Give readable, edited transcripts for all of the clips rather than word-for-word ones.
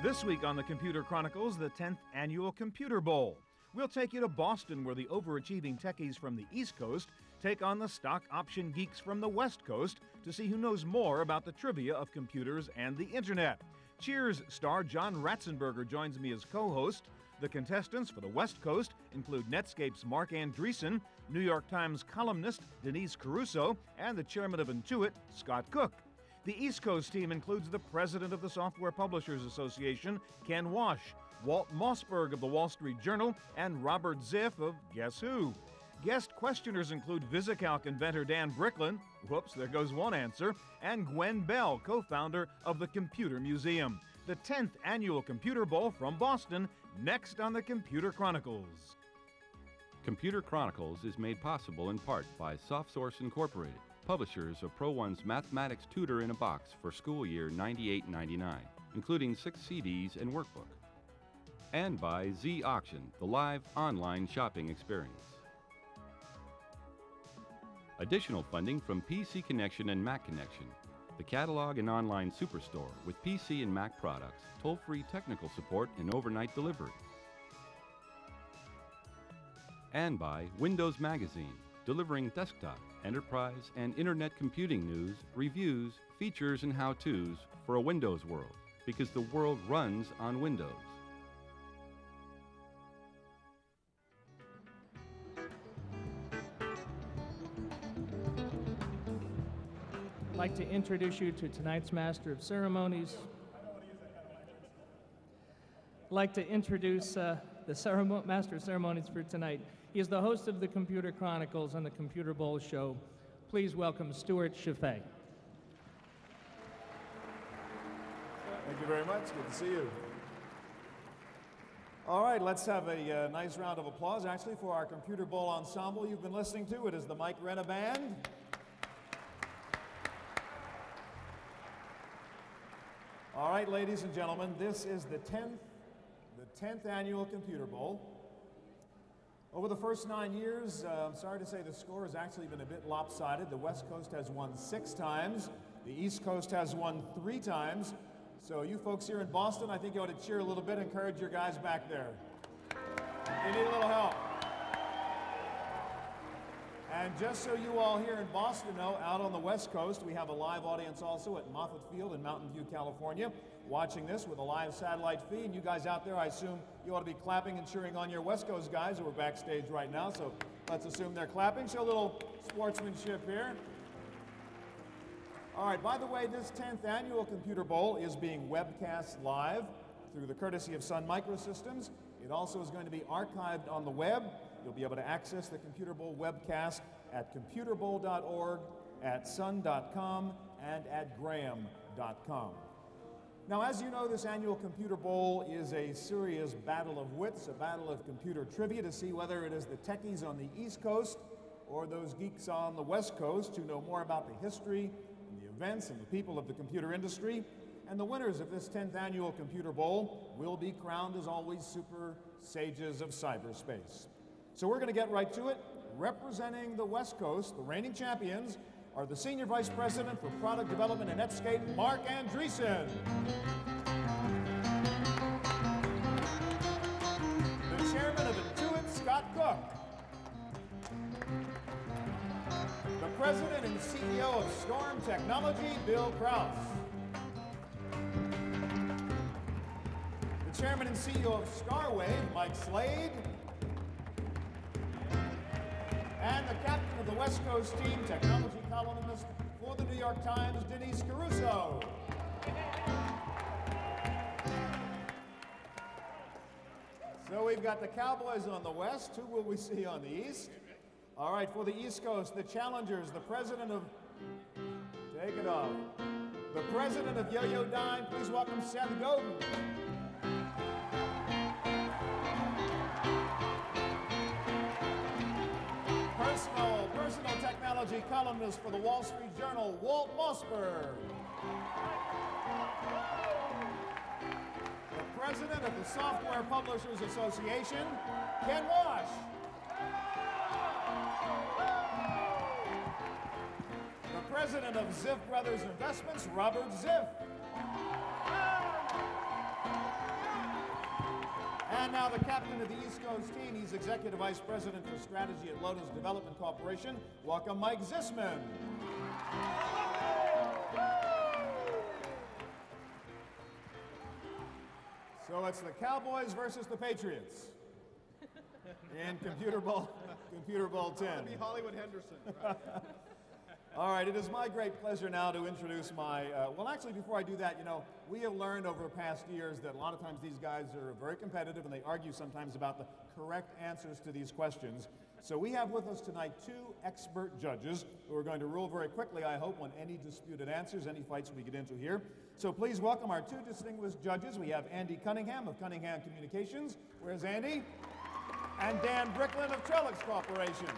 This week on the Computer Chronicles, the 10th Annual Computer Bowl. We'll take you to Boston, where the overachieving techies from the East Coast take on the stock option geeks from the West Coast to see who knows more about the trivia of computers and the Internet. Cheers star John Ratzenberger joins me as co-host. The contestants for the West Coast include Netscape's Mark Andreessen, New York Times columnist Denise Caruso, and the chairman of Intuit, Scott Cook. The East Coast team includes the president of the Software Publishers Association, Ken Wash, Walt Mossberg of the Wall Street Journal, and Robert Ziff of Guess Who. Guest questioners include VisiCalc inventor Dan Bricklin, whoops, there goes one answer, and Gwen Bell, co-founder of the Computer Museum. The 10th Annual Computer Bowl from Boston, next on the Computer Chronicles. Computer Chronicles is made possible in part by SoftSource Incorporated, publishers of Pro1's Mathematics Tutor in a Box for school year 98-99, including 6 CDs and workbook. And by Z Auction, the live online shopping experience. Additional funding from PC Connection and Mac Connection, the catalog and online superstore with PC and Mac products, toll-free technical support, and overnight delivery. And by Windows Magazine, delivering desktop, enterprise, and internet computing news, reviews, features, and how-tos for a Windows world, because the world runs on Windows. I'd like to introduce you to tonight's Master of Ceremonies. I'd like to introduce the Master of Ceremonies for tonight. He is the host of the Computer Chronicles and the Computer Bowl show. Please welcome Stuart Chaffee. Thank you very much. Good to see you. All right, let's have a nice round of applause, actually, for our Computer Bowl ensemble you've been listening to. It is the Mike Renna Band. All right, ladies and gentlemen, this is the 10th Annual Computer Bowl. Over the first 9 years, I'm sorry to say the score has actually been a bit lopsided. The West Coast has won 6 times. The East Coast has won 3 times. So you folks here in Boston, I think you ought to cheer a little bit, encourage your guys back there. They need a little help. And just so you all here in Boston know, out on the West Coast, we have a live audience also at Moffett Field in Mountain View, California, watching this with a live satellite feed. And you guys out there, I assume you ought to be clapping and cheering on your West Coast guys who are backstage right now. So let's assume they're clapping. Show a little sportsmanship here. All right, by the way, this 10th Annual Computer Bowl is being webcast live through the courtesy of Sun Microsystems. It also is going to be archived on the web. You'll be able to access the Computer Bowl webcast at computerbowl.org, at sun.com, and at graham.com. Now, as you know, this annual Computer Bowl is a serious battle of wits, a battle of computer trivia to see whether it is the techies on the East Coast or those geeks on the West Coast who know more about the history and the events and the people of the computer industry. And the winners of this 10th Annual Computer Bowl will be crowned, as always, super sages of cyberspace. So we're going to get right to it. Representing the West Coast, the reigning champions are the Senior Vice President for Product Development at Netscape, Mark Andreessen. The Chairman of Intuit, Scott Cook. The President and CEO of Storm Technology, Bill Kraus. The Chairman and CEO of Starwave, Mike Slade. And the captain of the West Coast team, technology columnist for the New York Times, Denise Caruso. So we've got the Cowboys on the West. Who will we see on the East? All right, for the East Coast, the challengers, the president of... Take it off. The president of Yo-Yo Dime, please welcome Seth Godin. Personal technology columnist for the Wall Street Journal, Walt Mossberg. The president of the Software Publishers Association, Ken Wash. The president of Ziff Brothers Investments, Robert Ziff. on now the captain of the East Coast team. He's Executive Vice President for Strategy at Lotus Development Corporation. Welcome, Mike Zisman. So it's the Cowboys versus the Patriots in Computer Bowl 10. That'd be Hollywood Henderson. Right? All right, it is my great pleasure now to introduce my, well, actually, before I do that, you know, we have learned over past years that a lot of times these guys are very competitive and they argue sometimes about the correct answers to these questions. So we have with us tonight two expert judges who are going to rule very quickly, I hope, on any disputed answers, any fights we get into here. So please welcome our two distinguished judges. We have Andy Cunningham of Cunningham Communications. Where's Andy? And Dan Bricklin of Trellix Corporation.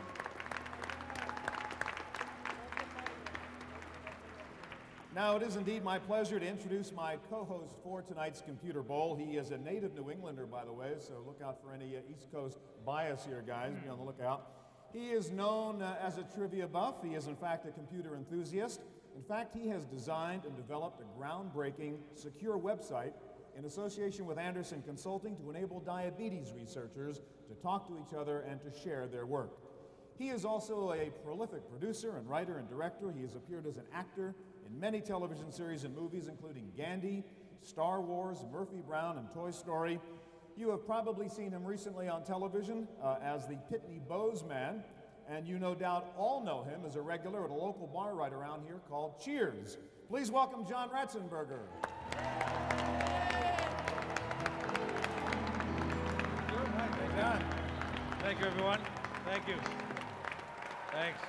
Now, it is indeed my pleasure to introduce my co-host for tonight's Computer Bowl. He is a native New Englander, by the way, so look out for any East Coast bias here, guys. Be on the lookout. He is known as a trivia buff. He is, in fact, a computer enthusiast. In fact, he has designed and developed a groundbreaking, secure website in association with Anderson Consulting to enable diabetes researchers to talk to each other and to share their work. He is also a prolific producer and writer and director. He has appeared as an actor in many television series and movies, including Gandhi, Star Wars, Murphy Brown, and Toy Story. You have probably seen him recently on television as the Pitney Bowes Man, and you no doubt all know him as a regular at a local bar right around here called Cheers. Please welcome John Ratzenberger. John. Thank you, everyone. Thank you. Thanks.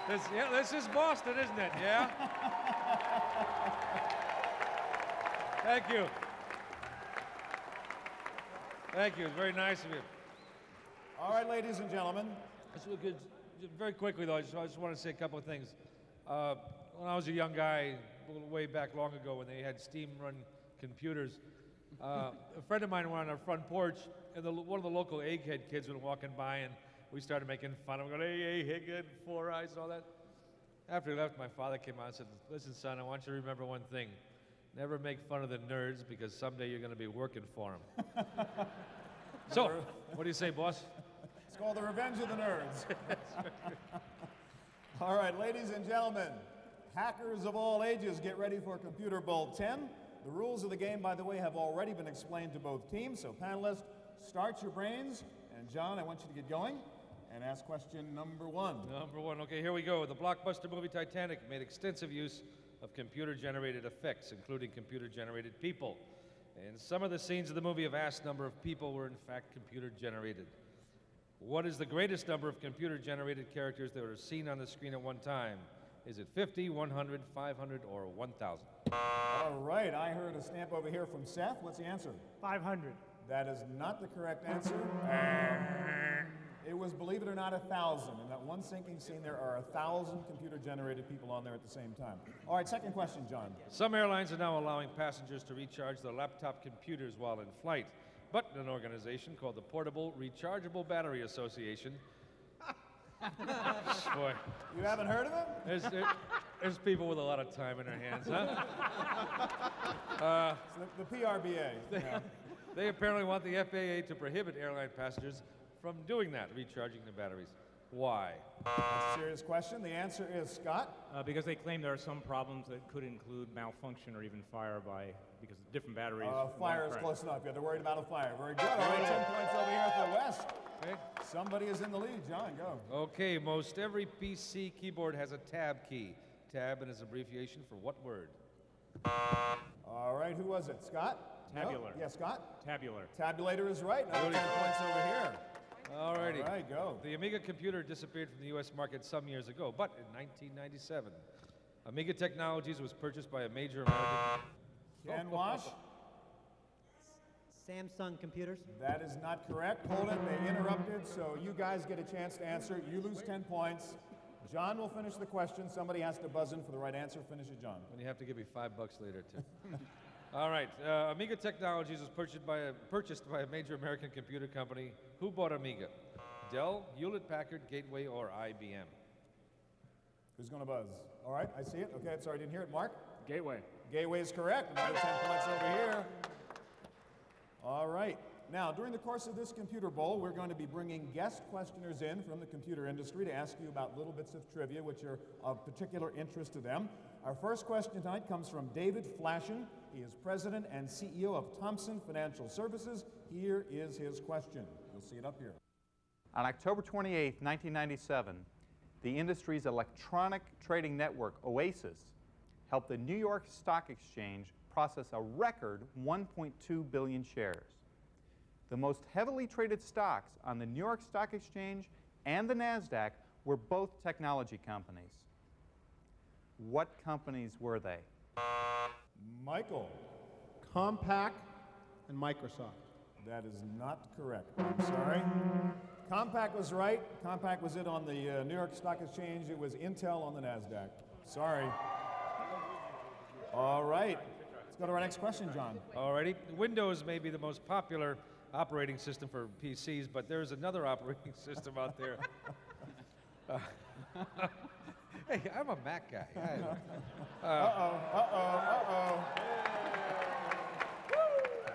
This is Boston, isn't it? Yeah? Thank you. Thank you. It's very nice of you. All right, ladies and gentlemen. Very quickly, though, I just want to say a couple of things. When I was a young guy, way back long ago, when they had steam-run computers, a friend of mine went on our front porch, and one of the local egghead kids was walking by, and we started making fun of him, going, hey, egghead, 4 eyes, and all that. After he left, my father came out and said, listen, son, I want you to remember one thing. Never make fun of the nerds, because someday you're going to be working for them. So, what do you say, boss? It's called The Revenge of the Nerds. All right, ladies and gentlemen, hackers of all ages, get ready for Computer Bowl 10. The rules of the game, by the way, have already been explained to both teams. So, panelists, start your brains. And, John, I want you to get going and ask question number one. Number one. Okay, here we go. The blockbuster movie Titanic made extensive use of computer-generated effects, including computer-generated people. And some of the scenes of the movie, a vast number of people were, in fact, computer-generated. What is the greatest number of computer-generated characters that are seen on the screen at one time? Is it 50, 100, 500, or 1,000? All right, I heard a stamp over here from Seth. What's the answer? 500. That is not the correct answer. It was, believe it or not, 1,000. In that one sinking scene, there are 1,000 computer-generated people on there at the same time. All right, second question, John. Some airlines are now allowing passengers to recharge their laptop computers while in flight, but an organization called the Portable Rechargeable Battery Association. Boy. You haven't heard of it? There's people with a lot of time in their hands, huh? The PRBA. Yeah. They apparently want the FAA to prohibit airline passengers from doing that, recharging the batteries. Why? That's a serious question. The answer is Scott. Because they claim there are some problems that could include malfunction or even fire because of different batteries. Fire is close enough. Yeah, they're worried about a fire. Very good. All right, 10 points over here at the West. Okay. Somebody is in the lead. John, go. Okay, most every PC keyboard has a tab key. Tab is abbreviation for what word? All right, who was it? Scott? Tabular. No? Yeah, Scott? Tabular. Tabulator is right. Another 10 points over here. All righty. All right, go. The Amiga computer disappeared from the U.S. market some years ago, but in 1997, Amiga Technologies was purchased by a major American... Ken Wash? Samsung Computers. That is not correct. Hold it. They interrupted, so you guys get a chance to answer. You lose 10 points. John will finish the question. Somebody has to buzz in for the right answer. Finish it, John. And you have to give me $5 later, too. All right. Amiga Technologies was purchased by a major American computer company. Who bought Amiga? Dell, Hewlett-Packard, Gateway, or IBM? Who's going to buzz? All right, I see it. Okay, I'm sorry, I didn't hear it. Mark? Gateway. Gateway is correct. Another 10 points over here. All right. Now, during the course of this Computer Bowl, we're going to be bringing guest questioners in from the computer industry to ask you about little bits of trivia which are of particular interest to them. Our first question tonight comes from David Flashen. He is president and CEO of Thomson Financial Services. Here is his question. You'll see it up here. On October 28, 1997, the industry's electronic trading network, OASIS, helped the New York Stock Exchange process a record 1.2 billion shares. The most heavily traded stocks on the New York Stock Exchange and the NASDAQ were both technology companies. What companies were they? Michael. Compaq and Microsoft. That is not correct. I'm sorry. Compaq was right. Compaq was it on the New York Stock Exchange. It was Intel on the NASDAQ. Sorry. All right. Let's go to our next question, John. Alrighty. Windows may be the most popular operating system for PCs, but there's another operating system out there. Hey, I'm a Mac guy.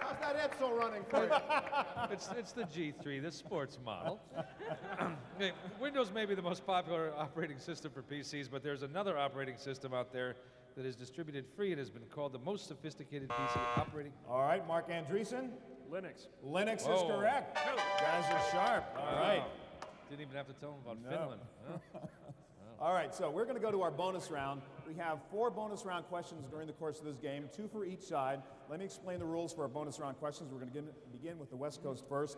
How's that Edsel running for you? It's the G3, the sports model. Okay, Windows may be the most popular operating system for PCs, but there's another operating system out there that is distributed free and has been called the most sophisticated PC operating. All right, Mark Andreessen. Linux. Linux is correct. Guys are sharp. All right. Didn't even have to tell them about Finland. Huh? All right, so we're going to go to our bonus round. We have 4 bonus round questions during the course of this game, 2 for each side. Let me explain the rules for our bonus round questions. We're going to begin with the West Coast first.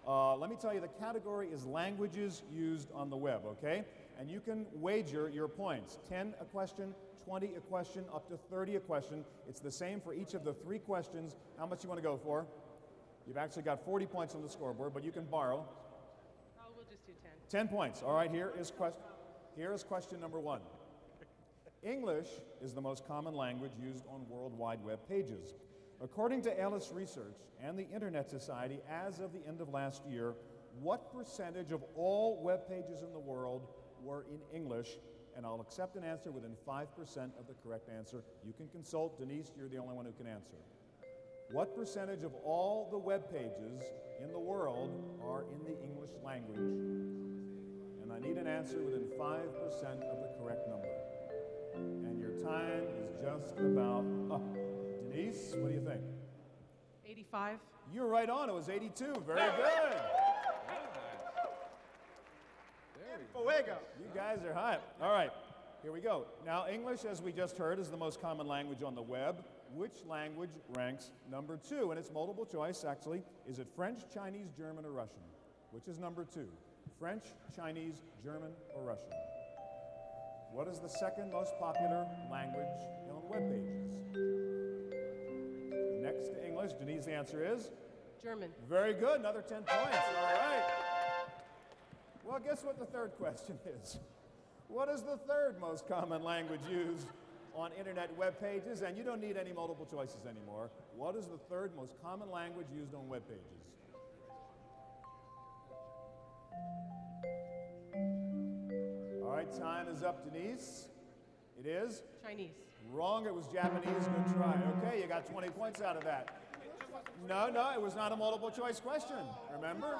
Let me tell you, the category is languages used on the web, okay? And you can wager your points. 10 a question, 20 a question, up to 30 a question. It's the same for each of the 3 questions. How much you want to go for? You've actually got 40 points on the scoreboard, but you can borrow. Oh, we'll just do 10 10. points. All right, here is question number 1. English is the most common language used on World Wide Web pages. According to Ellis Research and the Internet Society, as of the end of last year, what percentage of all web pages in the world were in English? And I'll accept an answer within 5% of the correct answer. You can consult. Denise, you're the only one who can answer. What percentage of all the web pages in the world are in the English language? And I need an answer within 5% of the correct number. And your time is just about up. Denise, what do you think? 85. You're right on. It was 82. Very good. Fuego. You guys are hot. All right, here we go. Now, English, as we just heard, is the most common language on the web. Which language ranks number 2? And it's multiple choice, actually. Is it French, Chinese, German, or Russian? Which is number 2? French, Chinese, German, or Russian? What is the second most popular language on web pages? Next to English, Denise, the answer is? German. Very good, another 10 points. All right. Well, guess what the third question is? What is the third most common language used on internet web pages? And you don't need any multiple choices anymore. What is the third most common language used on web pages? All right, time is up, Denise. It is? Chinese. Wrong, it was Japanese. Good try. Okay, you got 20 points out of that. No, it was not a multiple choice question. Remember?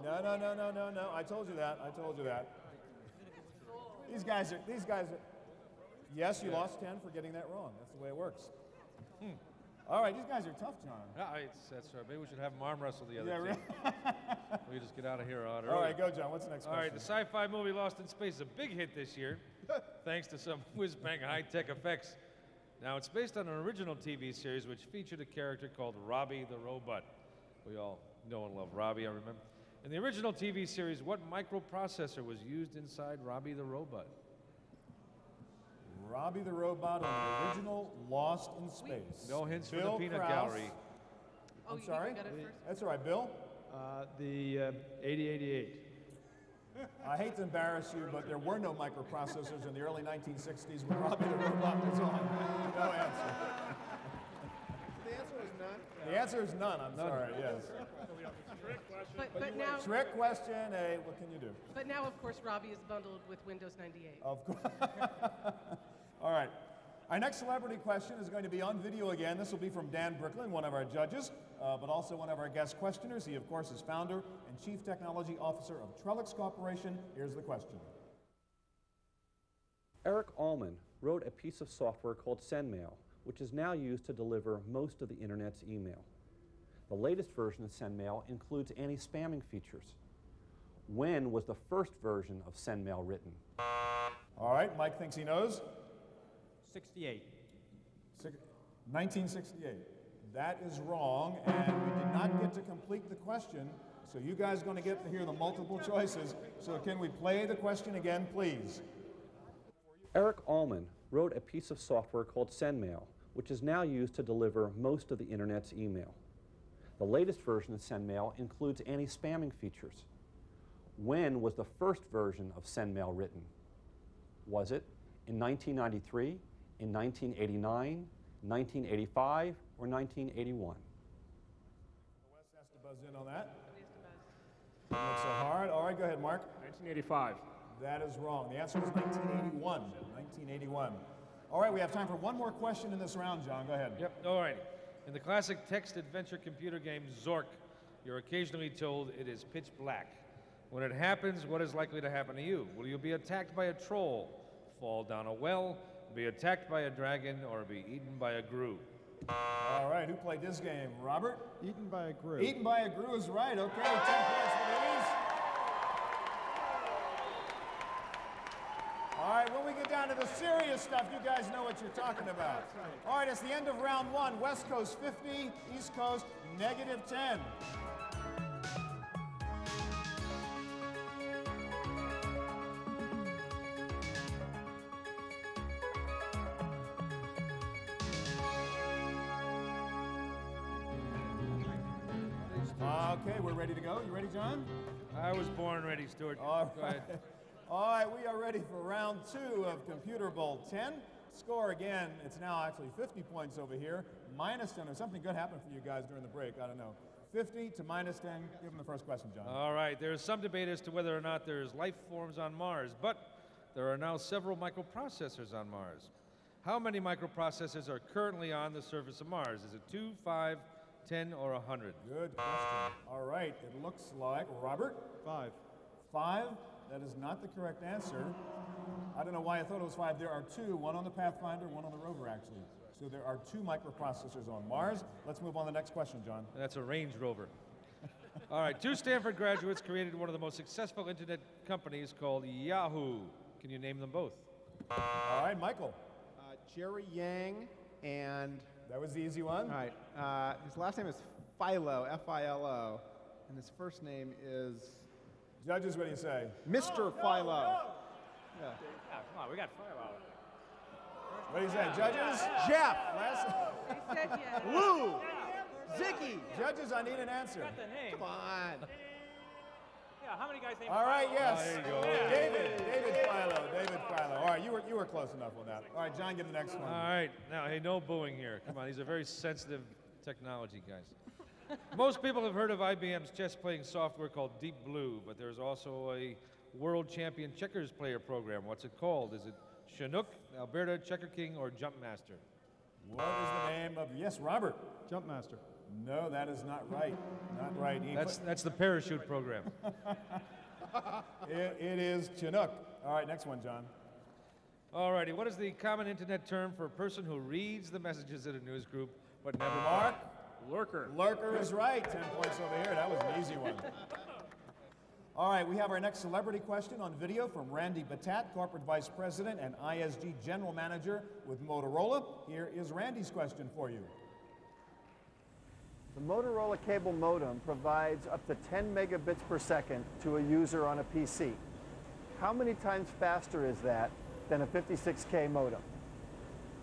No. I told you that. These guys are. Yes, you lost 10 for getting that wrong. That's the way it works. All right, these guys are tough, John. That's right. Maybe we should have them arm wrestle the other Yeah, team. We just get out of here on All right, go, John. What's the next All question? right, the sci-fi movie Lost in Space is a big hit this year, thanks to some whiz-bang high-tech effects. Now, it's based on an original TV series which featured a character called Robbie the Robot. We all know and love Robbie, I remember. In the original TV series, what microprocessor was used inside Robbie the Robot? Robbie the Robot on the original Lost in Space. No hints for Bill the peanut Krause. gallery. Oh, I'm sorry? You got it first? That's all right, Bill. The 8088. I hate to embarrass you, but there were no microprocessors in the early 1960s when Robbie the Robot was on. No answer. The answer is none. The answer is none, I'm sorry, yes. But now, Trick question, what can you do? but now, of course, Robbie is bundled with Windows 98. Of course. All right. Our next celebrity question is going to be on video again. This will be from Dan Bricklin, one of our judges, but also one of our guest questioners. He, of course, is founder and chief technology officer of Trellix Corporation. Here's the question. Eric Allman wrote a piece of software called SendMail, which is now used to deliver most of the Internet's email. The latest version of SendMail includes anti-spamming features. When was the first version of SendMail written? All right, Mike thinks he knows. 68. 1968. That is wrong, and we did not get to complete the question, so you guys are going to get to hear the multiple choices. So can we play the question again, please? Eric Allman wrote a piece of software called SendMail, which is now used to deliver most of the Internet's email. The latest version of SendMail includes anti-spamming features. When was the first version of SendMail written? Was it in 1993, in 1989, 1985, or 1981? Wes has to buzz in on that. Don't look so hard. All right, go ahead, Mark. 1985. That is wrong. The answer is 1981. 1981. All right, we have time for one more question in this round, John. Go ahead. Yep, all right. In the classic text-adventure computer game Zork, you're occasionally told it is pitch black. When it happens, what is likely to happen to you? Will you be attacked by a troll, fall down a well, be attacked by a dragon, or be eaten by a grue? All right, who played this game? Robert? Eaten by a grue. Eaten by a grue is right. Okay, 10 points for these. All right, when we get down to the serious stuff, you guys know what you're talking about. All right, it's the end of round one. West Coast 50, East Coast -10. Okay, we're ready to go. You ready, John? I was born ready, Stuart. All Go ahead. All right, we are ready for round two of Computer Bowl 10. Score again, it's now actually 50 points over here, -10. Or something good happened for you guys during the break, I don't know. 50 to -10. Give them the first question, John. All right, there's some debate as to whether or not there's life forms on Mars, but there are now several microprocessors on Mars. How many microprocessors are currently on the surface of Mars? Is it 2, 5, 10, or 100? Good question. All right, it looks like, Robert? 5. 5? That is not the correct answer. I don't know why I thought it was 5. There are 2, one on the Pathfinder, one on the rover, actually. So there are 2 microprocessors on Mars. Let's move on to the next question, John. That's a Range Rover. All right, 2 Stanford graduates created one of the most successful internet companies called Yahoo. Can you name them both? All right, Michael. Jerry Yang and... That was the easy one. All right. His last name is Philo, F-I-L-O, and his first name is... Judges, what do you say? Mr. Philo. Yeah. Yeah, come on, we got Philo. What do you say, judges? Jeff. He said yes. Lou. Ziggy. Judges, I need an answer. Got the name. Come on. Yeah, how many guys named All right, Philo? yes. there you go. David Philo. All right, you were close enough on that. All right, John, get the next one. All right, now, hey, no booing here. Come on, these are very sensitive technology guys. Most people have heard of IBM's chess-playing software called Deep Blue, but there's also a world champion checkers player program. What's it called? Is it Chinook, Alberta, Checker King, or Jumpmaster? What is the name of... Yes, Robert. Jumpmaster. No, that is not right. Not right. That's the parachute program. It is Chinook. All right, next one, John. All righty, what is the common internet term for a person who reads the messages in a news group but never... Mark? Lurker. Lurker is right. 10 points over here. That was an easy one. All right, we have our next celebrity question on video from Randy Batat, Corporate Vice President and ISG General Manager with Motorola. Here is Randy's question for you. The Motorola cable modem provides up to 10 megabits per second to a user on a PC. How many times faster is that than a 56K modem?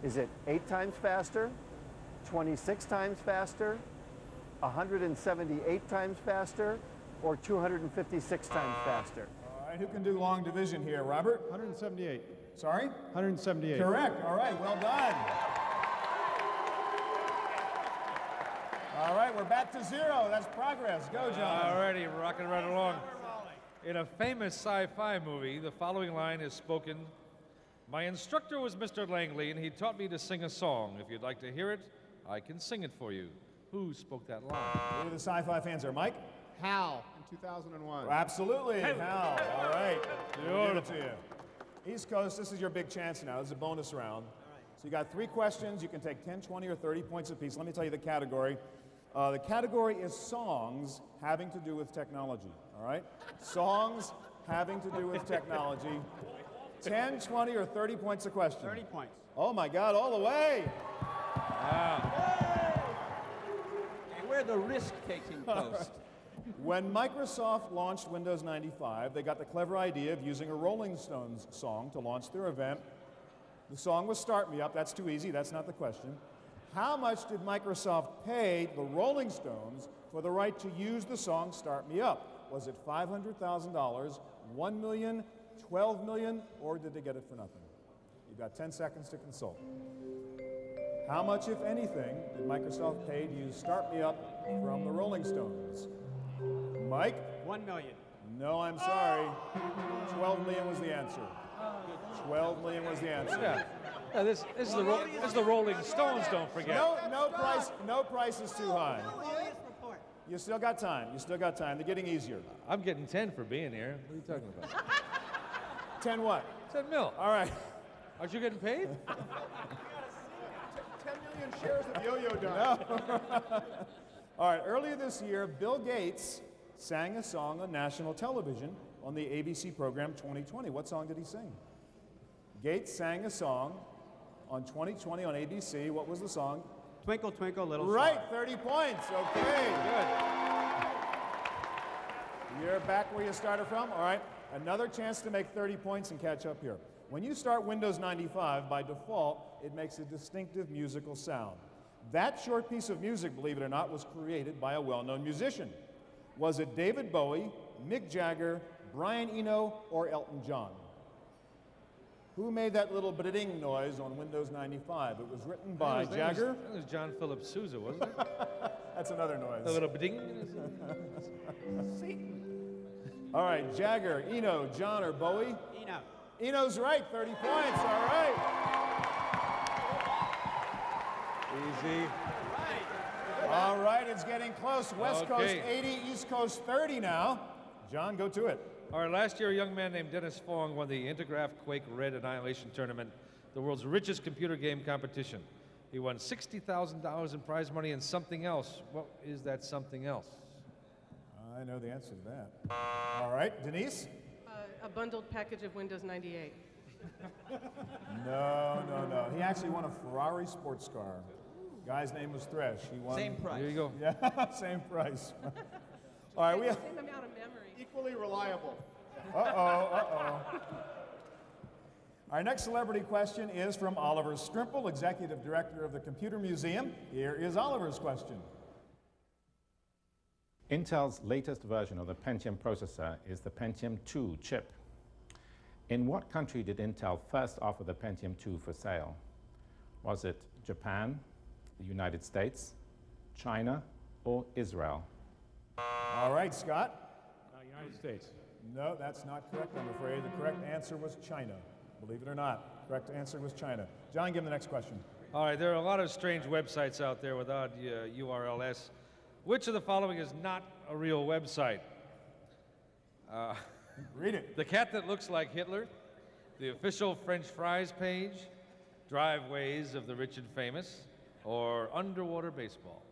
Is it 8 times faster, 26 times faster, 178 times faster, or 256 times faster? All right, who can do long division here? Robert? 178. Sorry? 178. Correct. All right, well done. All right, we're back to 0. That's progress. Go, John. All righty, rocking right along. In a famous sci-fi movie, the following line is spoken My instructor was Mr. Langley, and he taught me to sing a song. If you'd like to hear it, I can sing it for you. Who spoke that line? Who are the sci-fi fans there? Mike? Hal in 2001. Absolutely, Hal. All right. We'll give it to you. East Coast, this is your big chance now. This is a bonus round. So you got 3 questions. You can take 10, 20, or 30 points apiece. Let me tell you the category. The category is songs having to do with technology, all right? Songs having to do with technology. 10, 20, or 30 points a question. 30 points. Oh, my God, all the way. Wow. And we're the risk-taking post. When Microsoft launched Windows 95, they got the clever idea of using a Rolling Stones song to launch their event. The song was Start Me Up. That's too easy. That's not the question. How much did Microsoft pay the Rolling Stones for the right to use the song Start Me Up? Was it $500,000, $1 million, $12 million, or did they get it for nothing? You've got 10 seconds to consult. How much, if anything, did Microsoft pay to use Start Me Up from the Rolling Stones? Mike? $1 million. No, I'm sorry. 12 million was the answer. 12 million was the answer. Yeah, this is the Rolling Stones, don't forget. No price is too high. You still got time. You still got time. They're getting easier. I'm getting 10 for being here. What are you talking about? 10 what? 10 mil. All right. Aren't you getting paid? 10 million shares of Yo-Yo done. No. All right, earlier this year, Bill Gates sang a song on national television on the ABC program 2020. What song did he sing? Gates sang a song on 2020 on ABC. What was the song? Twinkle, Twinkle, Little Star. Right, 30 points. Okay, good. You're back where you started from. All right, another chance to make 30 points and catch up here. When you start Windows 95, by default, it makes a distinctive musical sound. That short piece of music, believe it or not, was created by a well-known musician. Was it David Bowie, Mick Jagger, Brian Eno, or Elton John? Who made that little ba-ding noise on Windows 95? It was written by Jagger. That was John Philip Sousa, wasn't it? That's another noise. A little ba-ding. All right, Jagger, Eno, John, or Bowie? Eno. Eno's right, 30 points, all right. Easy. All right, it's getting close. West Coast 80, East Coast 30 now. John, go to it. All right, last year a young man named Dennis Fong won the Intergraph Quake Red Annihilation Tournament, the world's richest computer game competition. He won $60,000 in prize money and something else. What is that something else? I know the answer to that. All right, Denise? A bundled package of Windows 98. No. He actually won a Ferrari sports car. Guy's name was Thresh. He won. Same price. There you go. Yeah, same price. All right, we have. Same amount of memory. Equally reliable. Uh-oh. Our next celebrity question is from Oliver Strimple, Executive Director of the Computer Museum. Here is Oliver's question. Intel's latest version of the Pentium processor is the Pentium 2 chip. In what country did Intel first offer the Pentium 2 for sale? Was it Japan, the United States, China, or Israel? All right, Scott? United States. No, that's not correct, I'm afraid. The correct answer was China. Believe it or not, correct answer was China. John, give him the next question. All right, there are a lot of strange websites out there without URLs. Which of the following is not a real website? Read it. The cat that looks like Hitler, the official French fries page, driveways of the rich and famous, or underwater baseball?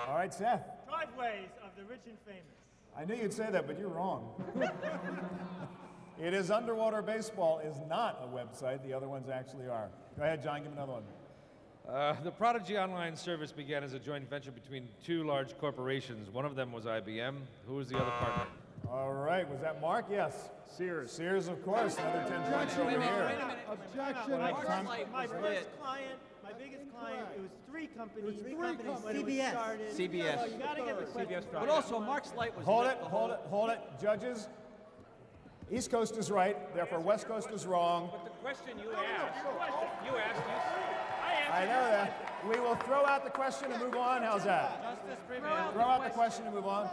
All right, Seth. Driveways of the rich and famous. I knew you'd say that, but you're wrong. It is Underwater Baseball is not a website. The other ones actually are. Go ahead, John, give me another one. The Prodigy online service began as a joint venture between two large corporations. One of them was IBM. Who was the other partner? All right, was that Mark? Yes. Sears. Sears, of course. Another 10 points over here. Wait a minute. Objection. My first client, my biggest client, it was three companies. When it was started. CBS. So you got to get the question. But also, Mark's Light was Hold it. Judges, East Coast is right, therefore West Coast is wrong. But the question you asked, I know that. We will throw out the question and move on. How's that? Justice prevails. Throw out the question and move on.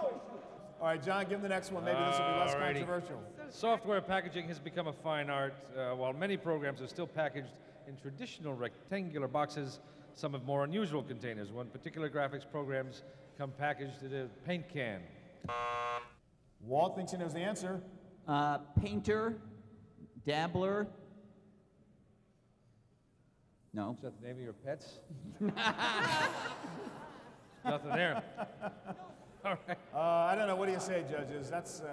All right, John, give him the next one. Maybe this will be less Alrighty. controversial. Software packaging has become a fine art. While many programs are still packaged in traditional rectangular boxes, some have more unusual containers. One particular graphics programs come packaged in a paint can. Walt thinks he knows the answer. Painter, Dabbler. No. Is that the name of your pets? Nothing there. All right. I don't know. What do you say, judges? That's. It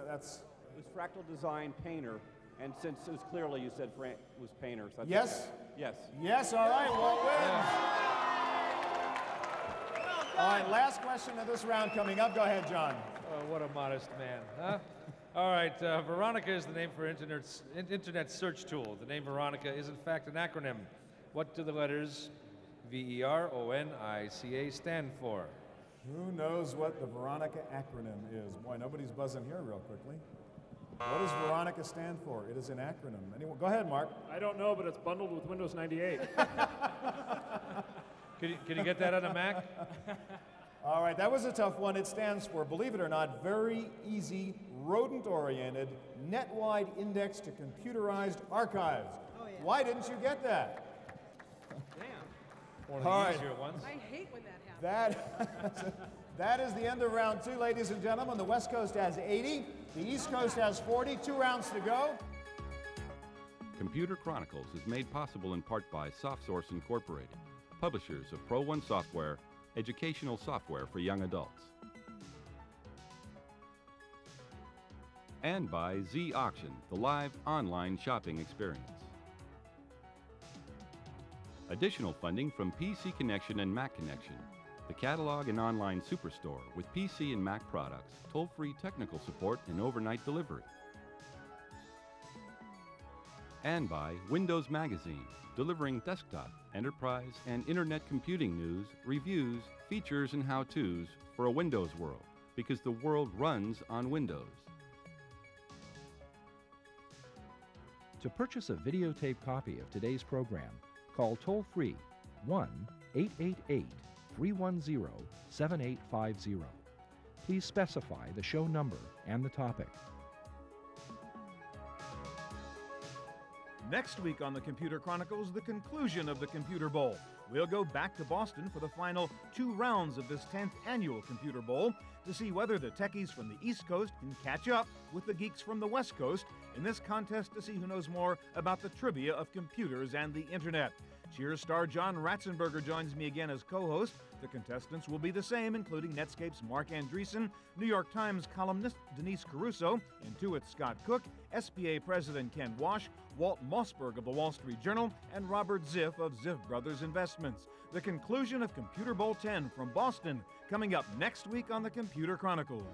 was Fractal Design Painter, and since it was clearly you said was Painter. So that's Yes? Yes. Yes, all right, Walt wins. All right, last question of this round coming up. Go ahead, John. Oh, what a modest man, huh? All right, Veronica is the name for internet search tool. The name Veronica is in fact an acronym. What do the letters VERONICA stand for? Who knows what the Veronica acronym is? Boy, nobody's buzzing here real quickly. What does Veronica stand for? It is an acronym. Anyone? Go ahead, Mark. I don't know, but it's bundled with Windows 98. Can you get that on a Mac? All right, that was a tough one. It stands for, believe it or not, Very Easy Rodent-Oriented Net-Wide Index to Computerized Archives. Oh, yeah. Why didn't you get that? One of the All right. easier ones. I hate when that happens. That is the end of round 2, ladies and gentlemen. The West Coast has 80. The East Coast has 40. 2 rounds to go. Computer Chronicles is made possible in part by SoftSource Incorporated, publishers of Pro One software, educational software for young adults. And by Z Auction, the live online shopping experience. Additional funding from PC Connection and Mac Connection, the catalog and online superstore with PC and Mac products, toll-free technical support, and overnight delivery. And by Windows Magazine, delivering desktop, enterprise, and internet computing news, reviews, features, and how-tos for a Windows world, because the world runs on Windows. To purchase a videotape copy of today's program, call toll-free 1-888-310-7850. Please specify the show number and the topic. Next week on the Computer Chronicles, the conclusion of the Computer Bowl. We'll go back to Boston for the final 2 rounds of this 10th annual Computer Bowl to see whether the techies from the East Coast can catch up with the geeks from the West Coast in this contest to see who knows more about the trivia of computers and the Internet. Cheers star John Ratzenberger joins me again as co-host. The contestants will be the same, including Netscape's Mark Andreessen, New York Times columnist Denise Caruso, Intuit's Scott Cook, SBA President Ken Wash, Walt Mossberg of the Wall Street Journal, and Robert Ziff of Ziff Brothers Investments. The conclusion of Computer Bowl 10 from Boston, coming up next week on the Computer Chronicles.